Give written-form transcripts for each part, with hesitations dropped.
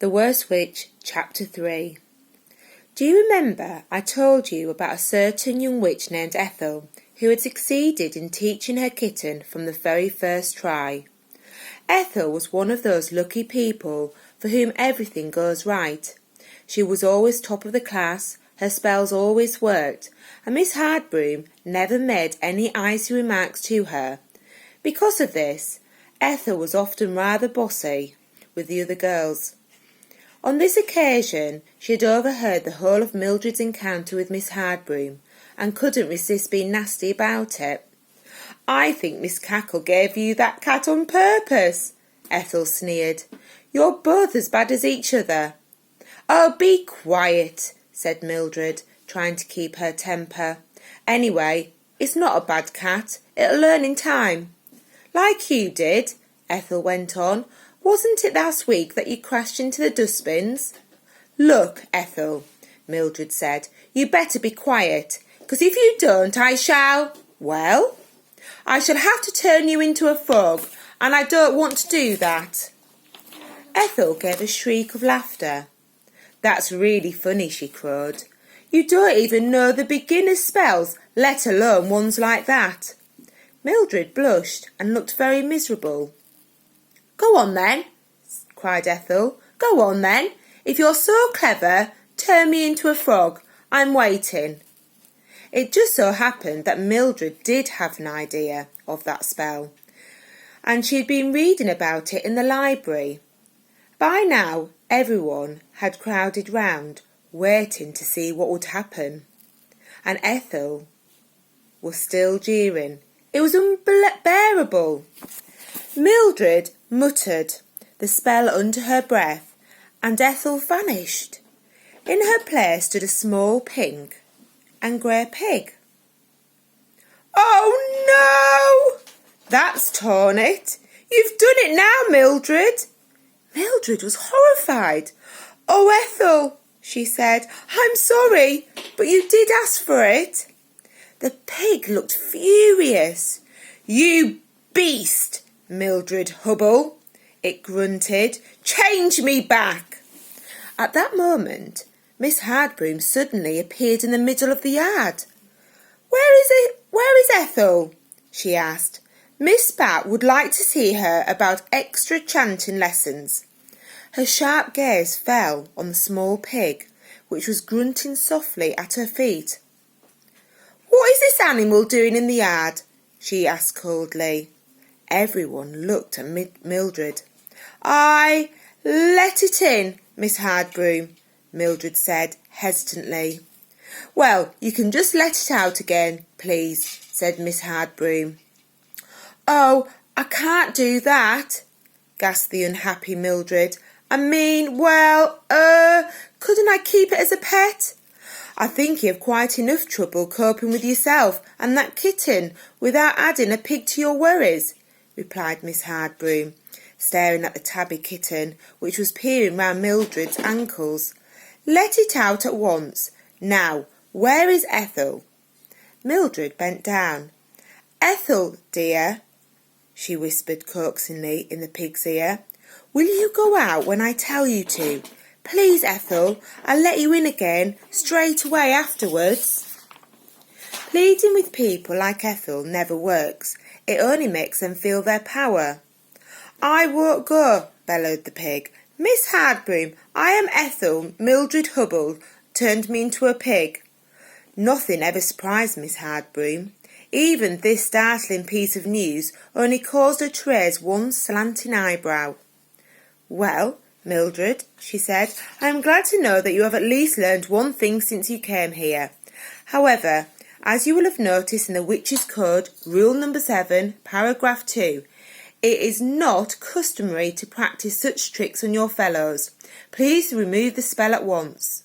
The Worst Witch, Chapter 3. Do you remember I told you about a certain young witch named Ethel, who had succeeded in teaching her kitten from the very first try? Ethel was one of those lucky people for whom everything goes right. She was always top of the class, her spells always worked, and Miss Hardbroom never made any icy remarks to her. Because of this, Ethel was often rather bossy with the other girls. On this occasion she had overheard the whole of Mildred's encounter with Miss Hardbroom, and couldn't resist being nasty about it. "I think Miss Cackle gave you that cat on purpose," Ethel sneered. "You're both as bad as each other." "Oh, be quiet," said Mildred, trying to keep her temper. "Anyway, it's not a bad cat. It'll learn in time." "Like you did," Ethel went on. "Wasn't it last week that you crashed into the dustbins?" "Look, Ethel," Mildred said, "you better be quiet, because if you don't I shall—" "Well?" "I shall have to turn you into a frog, and I don't want to do that." Ethel gave a shriek of laughter. "That's really funny," she crowed. "You don't even know the beginner's spells, let alone ones like that." Mildred blushed and looked very miserable. "Go on then," cried Ethel. "Go on then. If you're so clever, turn me into a frog. I'm waiting." It just so happened that Mildred did have an idea of that spell, and she had been reading about it in the library. By now everyone had crowded round, waiting to see what would happen, and Ethel was still jeering. It was unbearable. Mildred muttered the spell under her breath, and Ethel vanished. In her place stood a small pink and grey pig. "Oh no! That's torn it. You've done it now, Mildred." Mildred was horrified. "Oh, Ethel," she said, "I'm sorry, but you did ask for it." The pig looked furious. "You beast, Mildred Hubble," it grunted. "Change me back." At that moment, Miss Hardbroom suddenly appeared in the middle of the yard. Where is Ethel?" she asked. "Miss Bat would like to see her about extra chanting lessons." Her sharp gaze fell on the small pig, which was grunting softly at her feet. "What is this animal doing in the yard?" she asked coldly. Everyone looked at Mildred. "Let it in, Miss Hardbroom," Mildred said hesitantly. "Well, you can just let it out again, please," said Miss Hardbroom. "Oh, I can't do that," gasped the unhappy Mildred. Couldn't I keep it as a pet?" "I think you have quite enough trouble coping with yourself and that kitten without adding a pig to your worries," replied Miss Hardbroom, staring at the tabby kitten, which was peering round Mildred's ankles. "Let it out at once. Now, where is Ethel?" Mildred bent down. "Ethel, dear," she whispered coaxingly in the pig's ear, "will you go out when I tell you to? Please, Ethel, I'll let you in again straight away afterwards." Pleading with people like Ethel never works. It only makes them feel their power. "I won't go," bellowed the pig. "Miss Hardbroom, I am Ethel. Mildred Hubble turned me into a pig." Nothing ever surprised Miss Hardbroom. Even this startling piece of news only caused her to raise one slanting eyebrow. "Well, Mildred," she said, "I am glad to know that you have at least learned one thing since you came here. However, as you will have noticed in the Witch's Code, Rule number 7, Paragraph 2, it is not customary to practice such tricks on your fellows. Please remove the spell at once."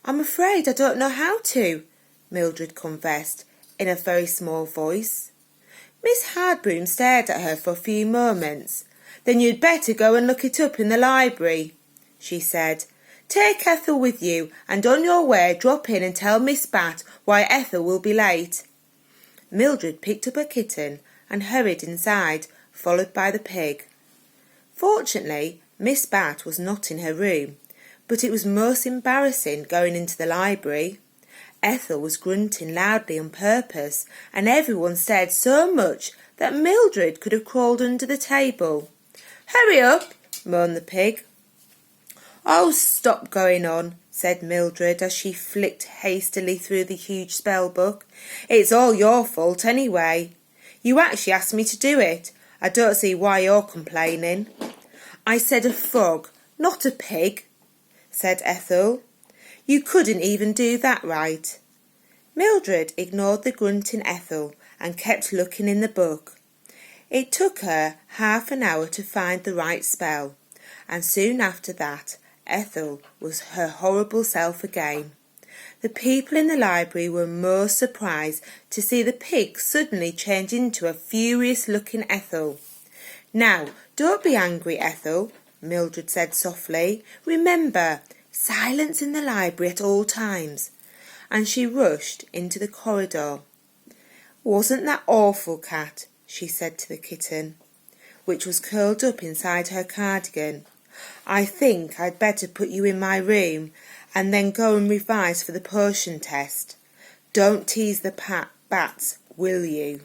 "I'm afraid I don't know how to," Mildred confessed, in a very small voice. Miss Hardbroom stared at her for a few moments. "Then you'd better go and look it up in the library," she said. "Take Ethel with you, and on your way drop in and tell Miss Bat why Ethel will be late." Mildred picked up her kitten and hurried inside, followed by the pig. Fortunately, Miss Bat was not in her room, but it was most embarrassing going into the library. Ethel was grunting loudly on purpose, and everyone stared so much that Mildred could have crawled under the table. "Hurry up," moaned the pig. "Oh, stop going on," said Mildred as she flicked hastily through the huge spell book. "It's all your fault anyway. You actually asked me to do it. I don't see why you're complaining." "I said a frog, not a pig," said Ethel. "You couldn't even do that right." Mildred ignored the grunting Ethel and kept looking in the book. It took her half an hour to find the right spell, and soon after that Ethel was her horrible self again. The people in the library were most surprised to see the pig suddenly change into a furious-looking Ethel. "Now, don't be angry, Ethel," Mildred said softly. "Remember, silence in the library at all times." And she rushed into the corridor. "Wasn't that awful, Cat?" she said to the kitten, which was curled up inside her cardigan. "I think I'd better put you in my room and then go and revise for the potion test. Don't tease the bats, will you?"